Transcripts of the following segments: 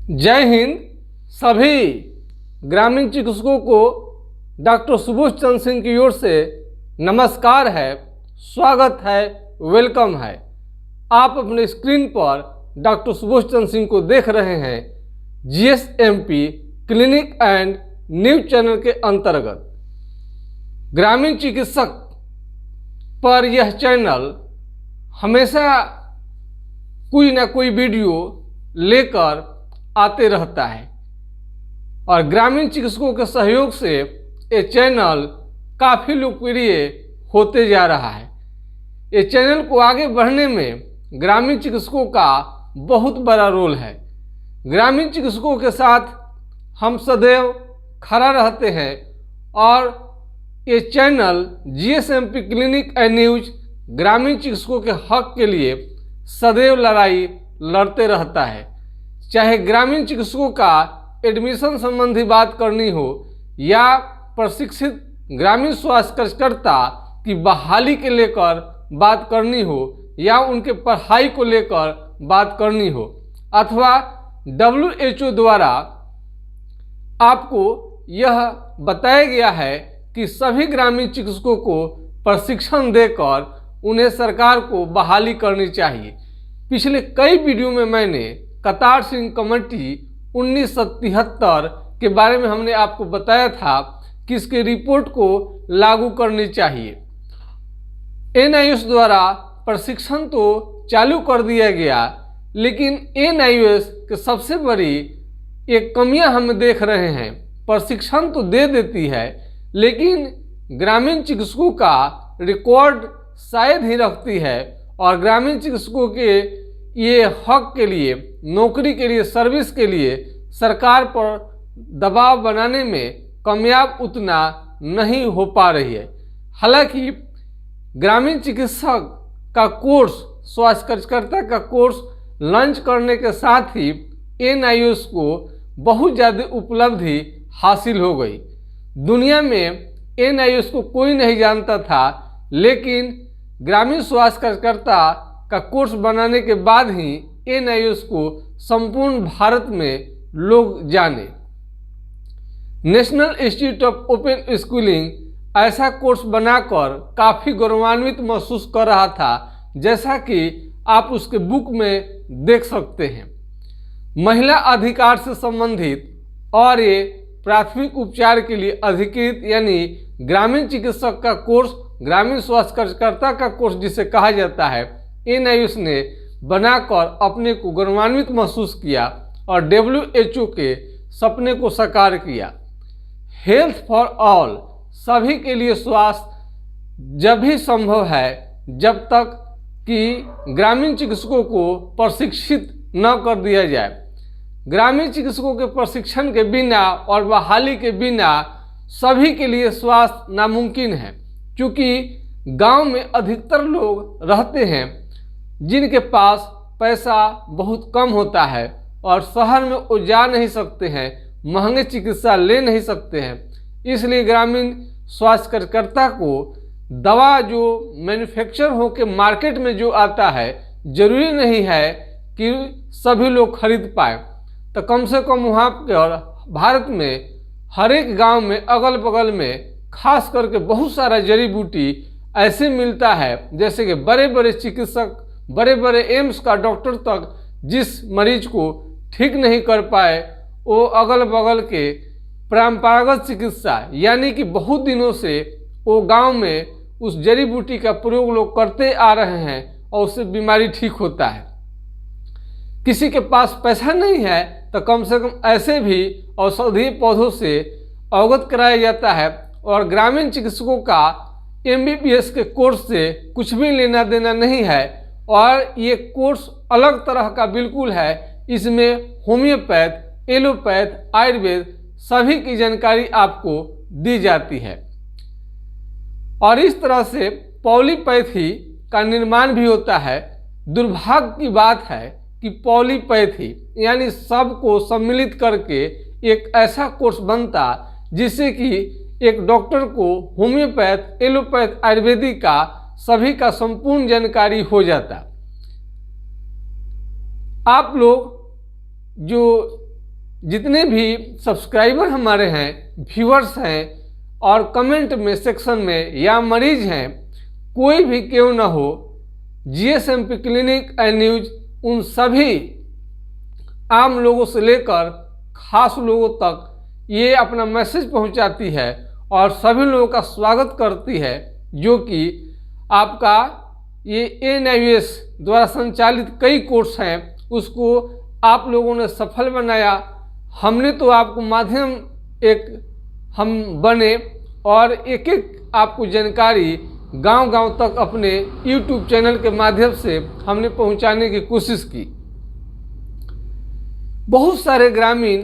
जय हिंद। सभी ग्रामीण चिकित्सकों को डॉक्टर सुबोध चंद्र सिंह की ओर से नमस्कार है, स्वागत है, वेलकम है। आप अपने स्क्रीन पर डॉक्टर सुबोध चंद्र सिंह को देख रहे हैं जीएसएमपी क्लिनिक एंड न्यूज चैनल के अंतर्गत। ग्रामीण चिकित्सक पर यह चैनल हमेशा कोई ना कोई वीडियो लेकर आते रहता है और ग्रामीण चिकित्सकों के सहयोग से ये चैनल काफ़ी लोकप्रिय होते जा रहा है। ये चैनल को आगे बढ़ने में ग्रामीण चिकित्सकों का बहुत बड़ा रोल है। ग्रामीण चिकित्सकों के साथ हम सदैव खड़ा रहते हैं और ये चैनल जीएसएमपी क्लिनिक एंड न्यूज ग्रामीण चिकित्सकों के हक के लिए सदैव लड़ाई लड़ते रहता है। चाहे ग्रामीण चिकित्सकों का एडमिशन संबंधी बात करनी हो या प्रशिक्षित ग्रामीण स्वास्थ्य कार्यकर्ता की बहाली के लेकर बात करनी हो या उनके पढ़ाई को लेकर बात करनी हो, अथवा WHO द्वारा आपको यह बताया गया है कि सभी ग्रामीण चिकित्सकों को प्रशिक्षण देकर उन्हें सरकार को बहाली करनी चाहिए। पिछले कई वीडियो में मैंने कतार सिंह कमेटी 1977 के बारे में हमने आपको बताया था कि इसके रिपोर्ट को लागू करनी चाहिए। NIOS द्वारा प्रशिक्षण तो चालू कर दिया गया, लेकिन NIOS के सबसे बड़ी एक कमियां हम देख रहे हैं। प्रशिक्षण तो दे देती है, लेकिन ग्रामीण चिकित्सकों का रिकॉर्ड शायद ही रखती है और ग्रामीण चिकित्सकों के ये हक के लिए, नौकरी के लिए, सर्विस के लिए सरकार पर दबाव बनाने में कामयाब उतना नहीं हो पा रही है। हालांकि ग्रामीण चिकित्सक का कोर्स, स्वास्थ्य कार्यकर्ता का कोर्स लॉन्च करने के साथ ही NIOS को बहुत ज़्यादा उपलब्धि हासिल हो गई। दुनिया में NIOS को कोई नहीं जानता था, लेकिन ग्रामीण स्वास्थ्य कार्यकर्ता का कोर्स बनाने के बाद ही NIOS को संपूर्ण भारत में लोग जाने। National institute of open schooling ऐसा कोर्स बनाकर काफ़ी गौरवान्वित महसूस कर रहा था, जैसा कि आप उसके बुक में देख सकते हैं। महिला अधिकार से संबंधित और ये प्राथमिक उपचार के लिए अधिकृत यानी ग्रामीण चिकित्सक का कोर्स, ग्रामीण स्वास्थ्य कार्यकर्ता का कोर्स जिसे कहा जाता है, NIOS ने बनाकर अपने को गौरवान्वित महसूस किया और WHO के सपने को साकार किया। हेल्थ फॉर ऑल, सभी के लिए स्वास्थ्य जब भी संभव है जब तक कि ग्रामीण चिकित्सकों को प्रशिक्षित न कर दिया जाए। ग्रामीण चिकित्सकों के प्रशिक्षण के बिना और बहाली के बिना सभी के लिए स्वास्थ्य नामुमकिन है, क्योंकि गांव में अधिकतर लोग रहते हैं जिनके पास पैसा बहुत कम होता है और शहर में वो जा नहीं सकते हैं, महंगे चिकित्सा ले नहीं सकते हैं। इसलिए ग्रामीण स्वास्थ्य कार्यकर्ता को दवा जो मैन्युफैक्चर होकर मार्केट में जो आता है, जरूरी नहीं है कि सभी लोग खरीद पाए। तो कम से कम वहाँ पर भारत में हर एक गांव में, अगल बगल में खास करके बहुत सारा जड़ी बूटी ऐसे मिलता है, जैसे कि बड़े बड़े चिकित्सक, बड़े बड़े एम्स का डॉक्टर तक जिस मरीज को ठीक नहीं कर पाए, वो अगल बगल के परंपरागत चिकित्सा यानी कि बहुत दिनों से वो गांव में उस जड़ी बूटी का प्रयोग लोग करते आ रहे हैं और उससे बीमारी ठीक होता है। किसी के पास पैसा नहीं है तो कम से कम ऐसे भी औषधीय पौधों से अवगत कराया जाता है और ग्रामीण चिकित्सकों का MBBS के कोर्स से कुछ भी लेना देना नहीं है और ये कोर्स अलग तरह का बिल्कुल है। इसमें होम्योपैथ, एलोपैथ, आयुर्वेद सभी की जानकारी आपको दी जाती है और इस तरह से पॉलीपैथी का निर्माण भी होता है। दुर्भाग्य की बात है कि पॉलीपैथी यानी सबको सम्मिलित करके एक ऐसा कोर्स बनता जिससे कि एक डॉक्टर को होम्योपैथ, एलोपैथ, आयुर्वेदिक का सभी का संपूर्ण जानकारी हो जाता। आप लोग जो जितने भी सब्सक्राइबर हमारे हैं, व्यूअर्स हैं और कमेंट में सेक्शन में या मरीज हैं, कोई भी क्यों ना हो, जीएसएमपी क्लिनिक एंड न्यूज उन सभी आम लोगों से लेकर खास लोगों तक ये अपना मैसेज पहुंचाती है और सभी लोगों का स्वागत करती है, जो कि आपका ये NIOS द्वारा संचालित कई कोर्स हैं उसको आप लोगों ने सफल बनाया। हमने तो आपको माध्यम हम बने और एक एक आपको जानकारी गांव-गांव तक अपने YouTube चैनल के माध्यम से हमने पहुंचाने की कोशिश की। बहुत सारे ग्रामीण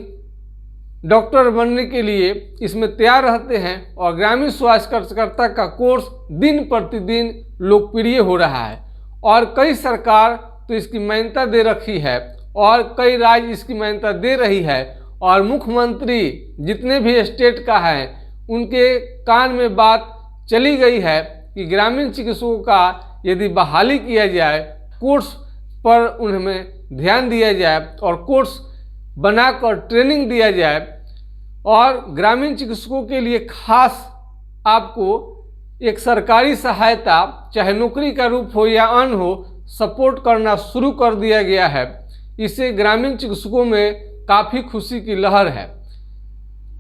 डॉक्टर बनने के लिए इसमें तैयार रहते हैं और ग्रामीण स्वास्थ्य कार्यकर्ता का कोर्स दिन प्रतिदिन लोकप्रिय हो रहा है और कई सरकार तो इसकी मान्यता दे रखी है और कई राज्य इसकी मान्यता दे रही है और मुख्यमंत्री जितने भी स्टेट का है उनके कान में बात चली गई है कि ग्रामीण चिकित्सकों का यदि बहाली किया जाए, कोर्स पर उन्हें ध्यान दिया जाए और कोर्स बनाकर ट्रेनिंग दिया जाए और ग्रामीण चिकित्सकों के लिए खास आपको एक सरकारी सहायता, चाहे नौकरी का रूप हो या अन्य हो, सपोर्ट करना शुरू कर दिया गया है। इससे ग्रामीण चिकित्सकों में काफ़ी खुशी की लहर है।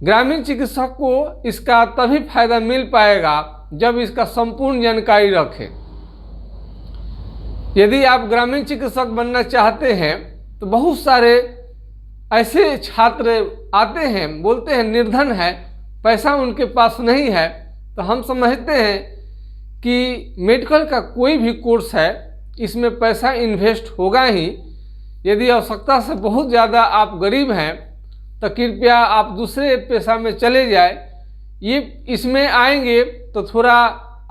ग्रामीण चिकित्सक को इसका तभी फायदा मिल पाएगा जब इसका संपूर्ण जानकारी रखें। यदि आप ग्रामीण चिकित्सक बनना चाहते हैं तो बहुत सारे ऐसे छात्र आते हैं, बोलते हैं निर्धन है, पैसा उनके पास नहीं है, तो हम समझते हैं कि मेडिकल का कोई भी कोर्स है इसमें पैसा इन्वेस्ट होगा ही। यदि आवश्यकता से बहुत ज़्यादा आप गरीब हैं तो कृपया आप दूसरे पेशा में चले जाए। ये इसमें आएंगे तो थोड़ा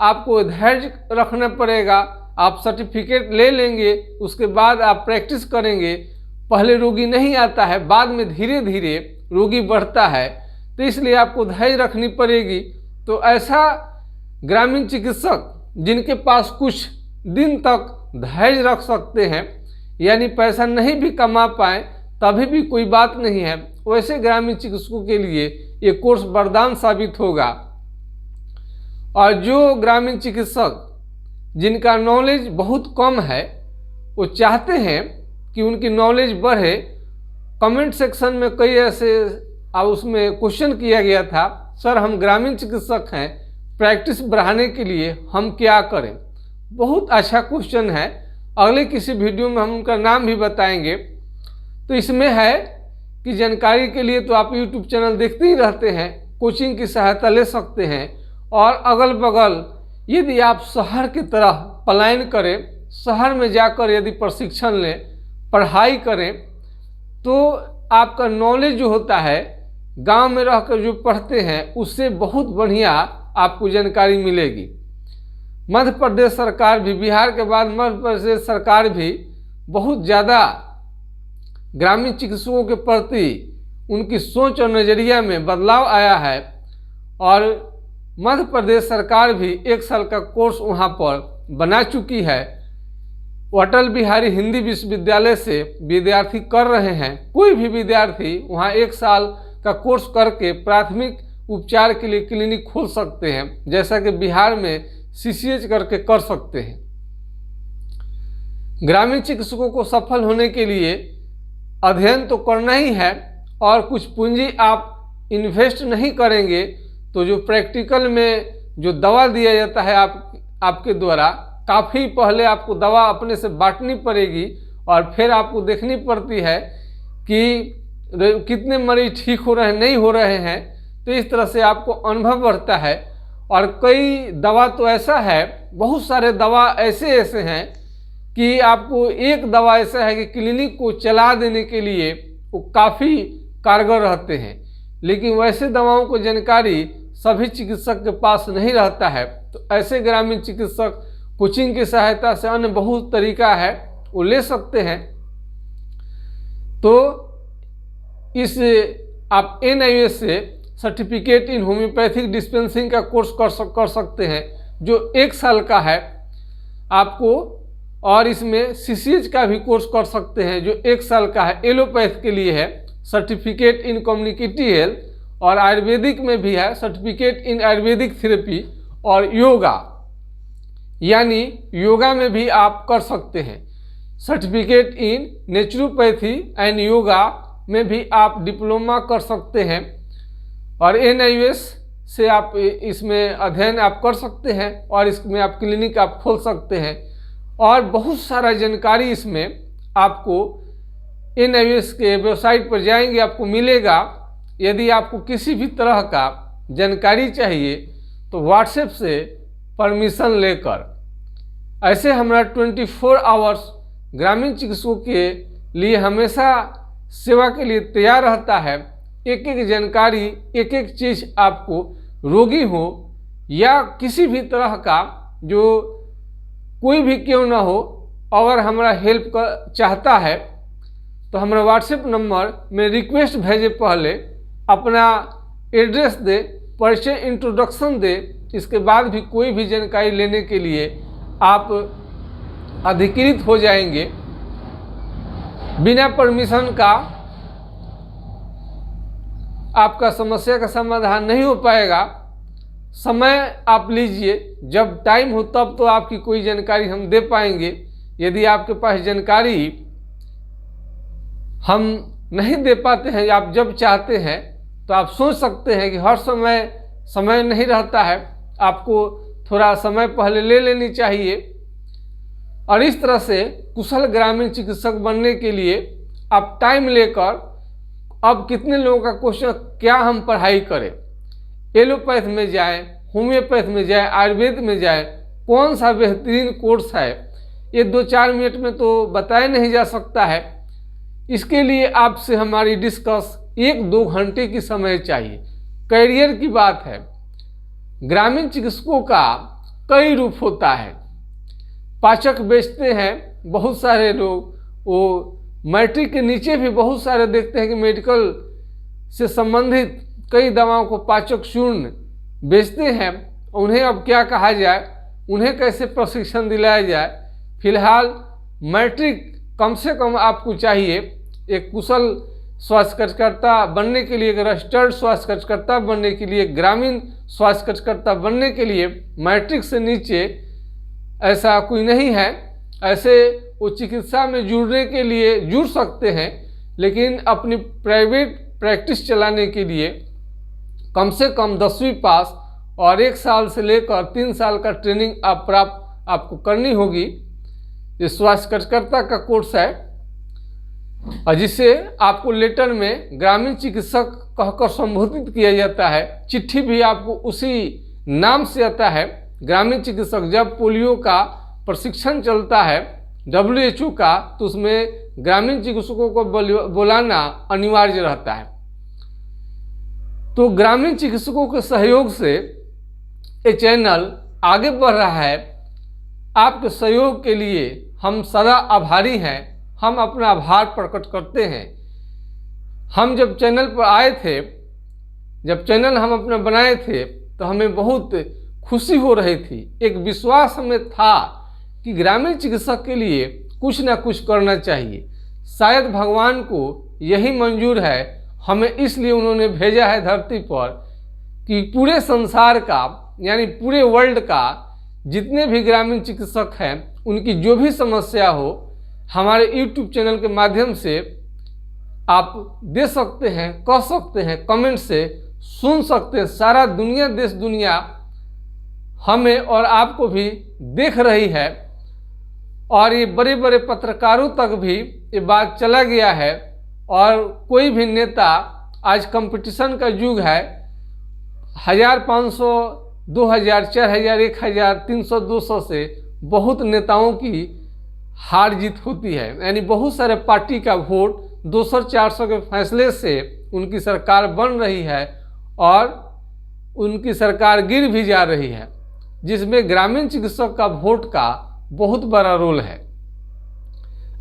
आपको धैर्य रखना पड़ेगा। आप सर्टिफिकेट ले लेंगे, उसके बाद आप प्रैक्टिस करेंगे। पहले रोगी नहीं आता है, बाद में धीरे धीरे रोगी बढ़ता है, तो इसलिए आपको धैर्य रखनी पड़ेगी। तो ऐसा ग्रामीण चिकित्सक जिनके पास कुछ दिन तक धैर्य रख सकते हैं, यानी पैसा नहीं भी कमा पाए तभी भी कोई बात नहीं है, वैसे ग्रामीण चिकित्सकों के लिए ये कोर्स वरदान साबित होगा। और जो ग्रामीण चिकित्सक जिनका नॉलेज बहुत कम है, वो चाहते हैं कि उनकी नॉलेज बढ़े। कमेंट सेक्शन में कई ऐसे उसमें क्वेश्चन किया गया था, सर हम ग्रामीण चिकित्सक हैं, प्रैक्टिस बढ़ाने के लिए हम क्या करें। बहुत अच्छा क्वेश्चन है, अगले किसी वीडियो में हम उनका नाम भी बताएंगे। तो इसमें है कि जानकारी के लिए तो आप YouTube चैनल देखते ही रहते हैं, कोचिंग की सहायता ले सकते हैं। और अगल बगल यदि आप शहर की तरह पलायन करें, शहर में जाकर यदि प्रशिक्षण लें, पढ़ाई करें, तो आपका नॉलेज जो होता है गांव में रहकर जो पढ़ते हैं उससे बहुत बढ़िया आपको जानकारी मिलेगी। मध्य प्रदेश सरकार भी, बिहार के बाद मध्य प्रदेश सरकार भी बहुत ज़्यादा ग्रामीण चिकित्सकों के प्रति उनकी सोच और नज़रिया में बदलाव आया है और मध्य प्रदेश सरकार भी 1 साल का कोर्स वहां पर बना चुकी है। अटल बिहारी हिंदी विश्वविद्यालय से विद्यार्थी कर रहे हैं। कोई भी विद्यार्थी वहां 1 साल का कोर्स करके प्राथमिक उपचार के लिए क्लिनिक खोल सकते हैं, जैसा कि बिहार में CCH करके कर सकते हैं। ग्रामीण चिकित्सकों को सफल होने के लिए अध्ययन तो करना ही है और कुछ पूंजी आप इन्वेस्ट नहीं करेंगे तो जो प्रैक्टिकल में जो दवा दिया जाता है आपके द्वारा, काफ़ी पहले आपको दवा अपने से बांटनी पड़ेगी और फिर आपको देखनी पड़ती है कि कितने मरीज ठीक हो रहे हैं, नहीं हो रहे हैं। तो इस तरह से आपको अनुभव बढ़ता है। और कई दवा तो ऐसा है, बहुत सारे दवा ऐसे हैं कि आपको एक दवा ऐसा है कि क्लिनिक को चला देने के लिए वो काफ़ी कारगर रहते हैं, लेकिन वैसे दवाओं को जानकारी सभी चिकित्सक के पास नहीं रहता है। तो ऐसे ग्रामीण चिकित्सक कोचिंग की सहायता से, अन्य बहुत तरीका है वो ले सकते हैं। तो इस आप NIOS से सर्टिफिकेट इन होम्योपैथिक डिस्पेंसिंग का कोर्स कर सकते हैं जो 1 साल का है आपको, और इसमें CCH का भी कोर्स कर सकते हैं जो 1 साल का है, एलोपैथ के लिए है। सर्टिफिकेट इन कम्युनिकेटिव हेल्थ, और आयुर्वेदिक में भी है सर्टिफिकेट इन आयुर्वेदिक थेरेपी, और योगा यानी योगा में भी आप कर सकते हैं। Certificate in naturopathy and yoga में भी आप डिप्लोमा कर सकते हैं, और NIOS से आप इसमें अध्ययन आप कर सकते हैं, और इसमें आप क्लिनिक आप खोल सकते हैं, और बहुत सारा जानकारी इसमें आपको NIOS के वेबसाइट पर जाएंगे आपको मिलेगा। यदि आपको किसी भी तरह का जानकारी चाहिए तो व्हाट्सएप से परमिशन लेकर, ऐसे हमारा 24 आवर्स ग्रामीण चिकित्सकों के लिए हमेशा सेवा के लिए तैयार रहता है। एक एक जानकारी, एक एक चीज़ आपको रोगी हो या किसी भी तरह का जो कोई भी क्यों ना हो, अगर हमारा हेल्प कर चाहता है तो हमारा व्हाट्सएप नंबर में रिक्वेस्ट भेजे, पहले अपना एड्रेस दे, परिचय इंट्रोडक्शन दे, इसके बाद भी कोई भी जानकारी लेने के लिए आप अधिकृत हो जाएंगे। बिना परमिशन का आपका समस्या का समाधान नहीं हो पाएगा। समय आप लीजिए, जब टाइम हो तब तो आपकी कोई जानकारी हम दे पाएंगे। यदि आपके पास जानकारी हम नहीं दे पाते हैं, आप जब चाहते हैं तो आप सोच सकते हैं कि हर समय नहीं रहता है, आपको थोड़ा समय पहले ले लेनी चाहिए। और इस तरह से कुशल ग्रामीण चिकित्सक बनने के लिए आप टाइम लेकर, अब कितने लोगों का क्वेश्चन, क्या हम पढ़ाई करें, एलोपैथ में जाएं, होम्योपैथ में जाएं, आयुर्वेद में जाएं, कौन सा बेहतरीन कोर्स है, ये 2-4 मिनट में तो बताया नहीं जा सकता है। इसके लिए आपसे हमारी डिस्कस 1-2 घंटे की समय चाहिए। करियर की बात है, ग्रामीण चिकित्सकों का कई रूप होता है। पाचक बेचते हैं बहुत सारे लोग, वो मैट्रिक के नीचे भी बहुत सारे देखते हैं कि मेडिकल से संबंधित कई दवाओं को पाचक चूर्ण बेचते हैं। उन्हें अब क्या कहा जाए, उन्हें कैसे प्रशिक्षण दिलाया जाए। फिलहाल मैट्रिक कम से कम आपको चाहिए। एक कुशल स्वास्थ्य कार्यकर्ता बनने के लिए, रजिस्टर्ड स्वास्थ्य कार्यकर्ता बनने के लिए, ग्रामीण स्वास्थ्य कार्यकर्ता बनने के लिए मैट्रिक से नीचे ऐसा कोई नहीं है। ऐसे वो चिकित्सा में जुड़ने के लिए जुड़ सकते हैं, लेकिन अपनी प्राइवेट प्रैक्टिस चलाने के लिए कम से कम 10वीं पास और 1 साल से लेकर 3 साल का ट्रेनिंग आपको करनी होगी। ये स्वास्थ्य कार्यकर्ता का कोर्स है, और जिसे आपको लेटर में ग्रामीण चिकित्सक कहकर संबोधित किया जाता है। चिट्ठी भी आपको उसी नाम से आता है, ग्रामीण चिकित्सक। जब पोलियो का प्रशिक्षण चलता है WHO का, तो उसमें ग्रामीण चिकित्सकों को बुलाना अनिवार्य रहता है। तो ग्रामीण चिकित्सकों के सहयोग से ये चैनल आगे बढ़ रहा है। आपके सहयोग के लिए हम सदा आभारी हैं। हम अपना आभार प्रकट करते हैं। हम जब चैनल पर आए थे, जब चैनल हम अपना बनाए थे, तो हमें बहुत खुशी हो रही थी। एक विश्वास हमें था कि ग्रामीण चिकित्सक के लिए कुछ ना कुछ करना चाहिए। शायद भगवान को यही मंजूर है, हमें इसलिए उन्होंने भेजा है धरती पर कि पूरे संसार का, यानी पूरे वर्ल्ड का जितने भी ग्रामीण चिकित्सक हैं, उनकी जो भी समस्या हो, हमारे YouTube चैनल के माध्यम से आप दे सकते हैं, कह सकते हैं, कमेंट से सुन सकते हैं। सारा दुनिया, देश दुनिया हमें और आपको भी देख रही है, और ये बड़े बड़े पत्रकारों तक भी ये बात चला गया है। और कोई भी नेता, आज कंपटीशन का युग है, 1500, 2000, 4000, 1000, 300, 200 से बहुत नेताओं की हार जीत होती है। यानी बहुत सारे पार्टी का वोट 200-400 के फैसले से उनकी सरकार बन रही है, और उनकी सरकार गिर भी जा रही है, जिसमें ग्रामीण चिकित्सक का वोट का बहुत बड़ा रोल है।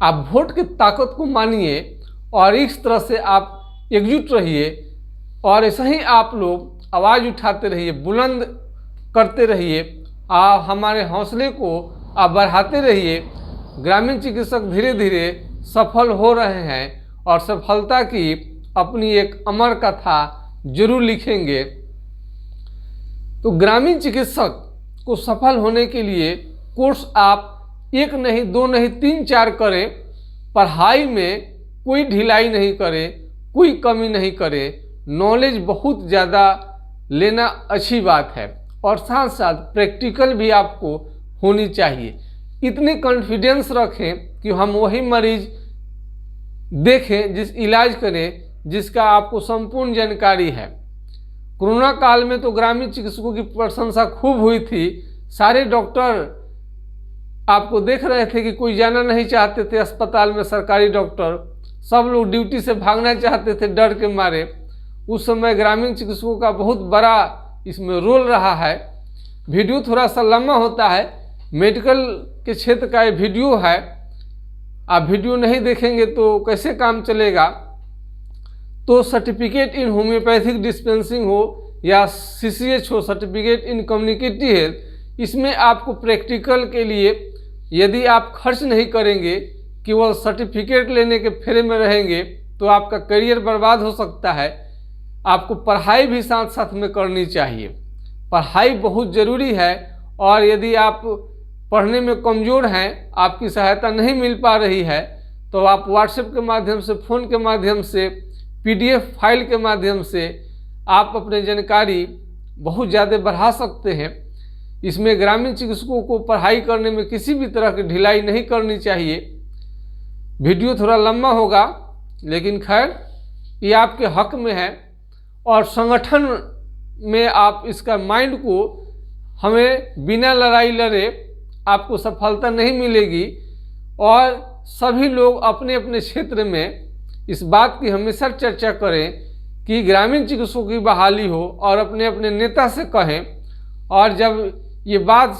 आप वोट की ताकत को मानिए, और इस तरह से आप एकजुट रहिए, और ऐसा ही आप लोग आवाज़ उठाते रहिए, बुलंद करते रहिए, हमारे हौसले को आप बढ़ाते रहिए। ग्रामीण चिकित्सक धीरे धीरे सफल हो रहे हैं, और सफलता की अपनी एक अमर कथा जरूर लिखेंगे। तो ग्रामीण चिकित्सक को सफल होने के लिए कोर्स आप 1 नहीं 2 नहीं 3 4 करें, पढ़ाई में कोई ढिलाई नहीं करें, कोई कमी नहीं करें। नॉलेज बहुत ज़्यादा लेना अच्छी बात है और साथ साथ प्रैक्टिकल भी आपको होनी चाहिए। इतने कॉन्फिडेंस रखें कि हम वही मरीज देखें, इलाज करें जिसका आपको संपूर्ण जानकारी है। कोरोना काल में तो ग्रामीण चिकित्सकों की प्रशंसा खूब हुई थी। सारे डॉक्टर आपको देख रहे थे कि कोई जाना नहीं चाहते थे अस्पताल में, सरकारी डॉक्टर सब लोग ड्यूटी से भागना चाहते थे डर के मारे। उस समय ग्रामीण चिकित्सकों का बहुत बड़ा इसमें रोल रहा है। वीडियो थोड़ा सा लंबा होता है, मेडिकल के क्षेत्र का ये वीडियो है। आप वीडियो नहीं देखेंगे तो कैसे काम चलेगा। तो सर्टिफिकेट इन होम्योपैथिक डिस्पेंसिंग हो या CCH हो, सर्टिफिकेट इन कम्युनिकेटिव हेल्थ, इसमें आपको प्रैक्टिकल के लिए यदि आप खर्च नहीं करेंगे, केवल सर्टिफिकेट लेने के फेरे में रहेंगे तो आपका करियर बर्बाद हो सकता है। आपको पढ़ाई भी साथ साथ में करनी चाहिए। पढ़ाई बहुत ज़रूरी है और यदि आप पढ़ने में कमज़ोर हैं, आपकी सहायता नहीं मिल पा रही है, तो आप व्हाट्सएप के माध्यम से, फ़ोन के माध्यम से, PDF फाइल के माध्यम से आप अपनी जानकारी बहुत ज़्यादा बढ़ा सकते हैं। इसमें ग्रामीण चिकित्सकों को पढ़ाई करने में किसी भी तरह की ढिलाई नहीं करनी चाहिए। वीडियो थोड़ा लंबा होगा लेकिन खैर ये आपके हक में है और संगठन में आप इसका माइंड को, हमें बिना लड़ाई लड़े आपको सफलता नहीं मिलेगी। और सभी लोग अपने अपने क्षेत्र में इस बात की हमेशा चर्चा करें कि ग्रामीण चिकित्सकों की बहाली हो और अपने अपने नेता से कहें। और जब ये बात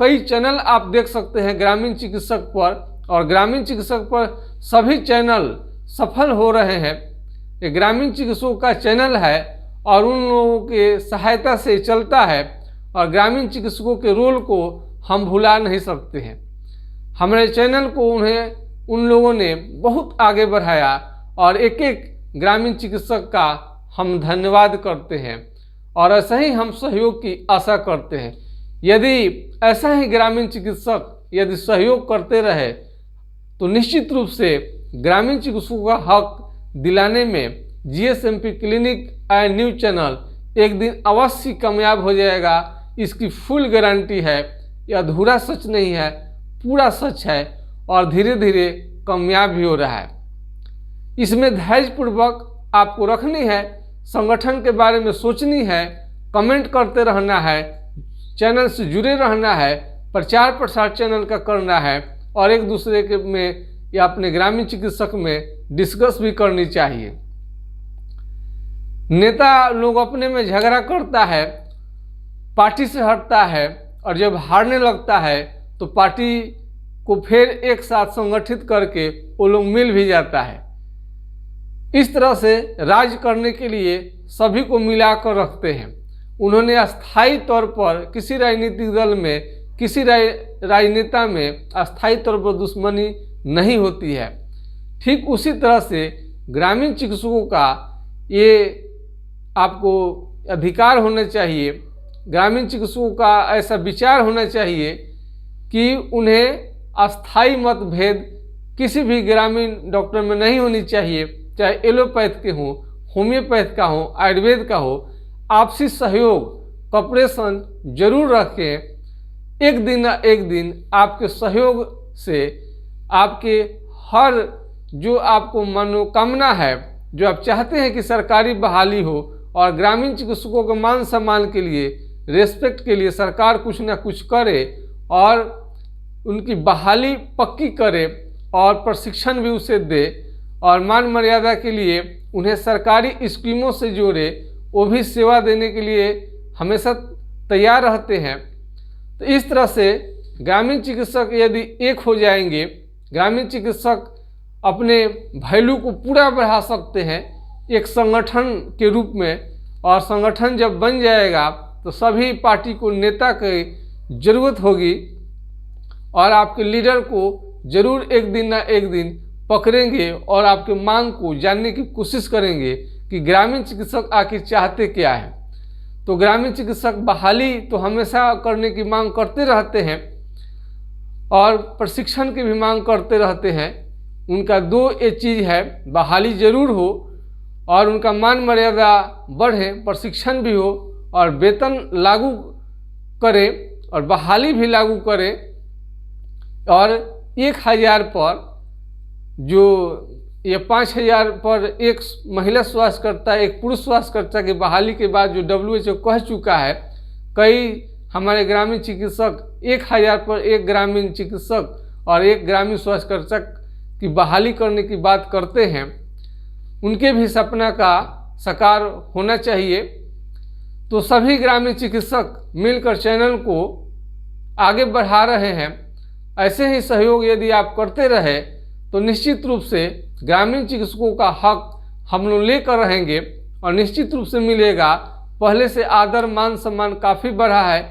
कई चैनल आप देख सकते हैं ग्रामीण चिकित्सक पर, और ग्रामीण चिकित्सक पर सभी चैनल सफल हो रहे हैं। ये ग्रामीण चिकित्सकों का चैनल है और उन लोगों के सहायता से चलता है और ग्रामीण चिकित्सकों के रोल को हम भुला नहीं सकते हैं। हमारे चैनल को उन लोगों ने बहुत आगे बढ़ाया और एक एक ग्रामीण चिकित्सक का हम धन्यवाद करते हैं और ऐसा ही हम सहयोग की आशा करते हैं। यदि ऐसा ही ग्रामीण चिकित्सक यदि सहयोग करते रहे तो निश्चित रूप से ग्रामीण चिकित्सकों का हक दिलाने में GSMP clinic and news channel एक दिन अवश्य कामयाब हो जाएगा। इसकी फुल गारंटी है। यह अधूरा सच नहीं है, पूरा सच है और धीरे धीरे कामयाब भी हो रहा है। इसमें धैर्यपूर्वक आपको रखनी है, संगठन के बारे में सोचनी है, कमेंट करते रहना है, चैनल से जुड़े रहना है, प्रचार प्रसार चैनल का करना है और एक दूसरे के में या अपने ग्रामीण चिकित्सक में डिस्कस भी करनी चाहिए। नेता लोग अपने में झगड़ा करता है, पार्टी से हटता है और जब हारने लगता है तो पार्टी को फिर एक साथ संगठित करके वो लोग मिल भी जाता है। इस तरह से राज करने के लिए सभी को मिलाकर रखते हैं। उन्होंने अस्थायी तौर पर किसी राजनीतिक दल में, किसी राजनेता में अस्थायी तौर पर दुश्मनी नहीं होती है। ठीक उसी तरह से ग्रामीण चिकित्सकों का ये आपको अधिकार होना चाहिए, ग्रामीण चिकित्सकों का ऐसा विचार होना चाहिए कि उन्हें अस्थायी मतभेद किसी भी ग्रामीण डॉक्टर में नहीं होनी चाहिए, चाहे एलोपैथ के हों, होम्योपैथ का हो, आयुर्वेद का हो। आपसी सहयोग, कॉपरेशन जरूर रखें। एक दिन ना एक दिन आपके सहयोग से आपके हर जो आपको मनोकामना है, जो आप चाहते हैं कि सरकारी बहाली हो और ग्रामीण चिकित्सकों के मान सम्मान के लिए, रेस्पेक्ट के लिए सरकार कुछ ना कुछ करे और उनकी बहाली पक्की करे और प्रशिक्षण भी उसे दे और मान मर्यादा के लिए उन्हें सरकारी स्कीमों से जोड़े, वो भी सेवा देने के लिए हमेशा तैयार रहते हैं। तो इस तरह से ग्रामीण चिकित्सक यदि एक हो जाएंगे, ग्रामीण चिकित्सक अपने वैल्यू को पूरा बढ़ा सकते हैं एक संगठन के रूप में। और संगठन जब बन जाएगा तो सभी पार्टी को नेता की ज़रूरत होगी और आपके लीडर को जरूर एक दिन ना एक दिन पकड़ेंगे और आपके मांग को जानने की कोशिश करेंगे कि ग्रामीण चिकित्सक आखिर चाहते क्या है। तो ग्रामीण चिकित्सक बहाली तो हमेशा करने की मांग करते रहते हैं और प्रशिक्षण की भी मांग करते रहते हैं। उनका दो ये चीज़ है, बहाली जरूर हो और उनका मान मर्यादा बढ़े, प्रशिक्षण भी हो और वेतन लागू करें और बहाली भी लागू करें। और 1000 पर जो ये 5000 पर एक महिला स्वास्थ्यकर्ता एक पुरुष स्वास्थ्यकर्ता की बहाली के बाद जो WHO कह चुका है, कई हमारे ग्रामीण चिकित्सक 1000 पर एक ग्रामीण चिकित्सक और एक ग्रामीण स्वास्थ्यकर्ता की बहाली करने की बात करते हैं। उनके भी सपना का साकार होना चाहिए। तो सभी ग्रामीण चिकित्सक मिलकर चैनल को आगे बढ़ा रहे हैं। ऐसे ही सहयोग यदि आप करते रहे तो निश्चित रूप से ग्रामीण चिकित्सकों का हक हम लोग लेकर रहेंगे और निश्चित रूप से मिलेगा। पहले से आदर मान सम्मान काफ़ी बढ़ा है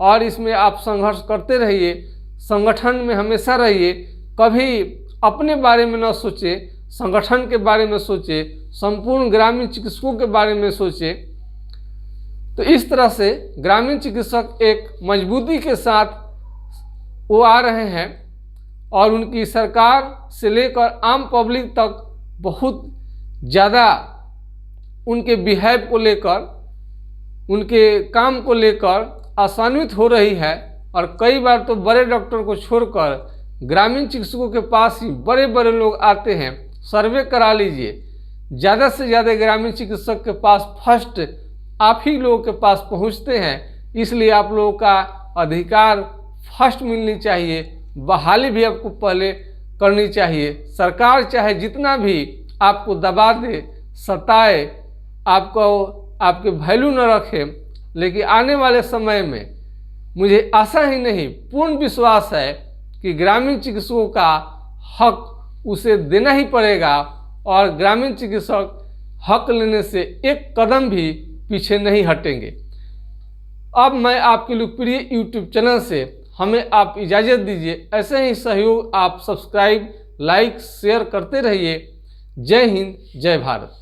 और इसमें आप संघर्ष करते रहिए, संगठन में हमेशा रहिए, कभी अपने बारे में न सोचे, संगठन के बारे में सोचे, संपूर्ण ग्रामीण चिकित्सकों के बारे में सोचे। तो इस तरह से ग्रामीण चिकित्सक एक मजबूती के साथ वो आ रहे हैं और उनकी सरकार से लेकर आम पब्लिक तक बहुत ज़्यादा उनके बिहेव को लेकर, उनके काम को लेकर आसान्वित हो रही है। और कई बार तो बड़े डॉक्टर को छोड़कर ग्रामीण चिकित्सकों के पास ही बड़े बड़े लोग आते हैं। सर्वे करा लीजिए, ज़्यादा से ज़्यादा ग्रामीण चिकित्सक के पास फर्स्ट आप ही लोगों के पास पहुंचते हैं। इसलिए आप लोगों का अधिकार फर्स्ट मिलनी चाहिए, बहाली भी आपको पहले करनी चाहिए। सरकार चाहे जितना भी आपको दबा दे, सताए, आपको आपके वैल्यू न रखे, लेकिन आने वाले समय में मुझे आशा ही नहीं पूर्ण विश्वास है कि ग्रामीण चिकित्सकों का हक उसे देना ही पड़ेगा और ग्रामीण चिकित्सक हक लेने से एक कदम भी पीछे नहीं हटेंगे। अब मैं आपके लोकप्रिय YouTube चैनल से हमें आप इजाज़त दीजिए। ऐसे ही सहयोग आप सब्सक्राइब, लाइक, शेयर करते रहिए। जय हिंद, जय भारत।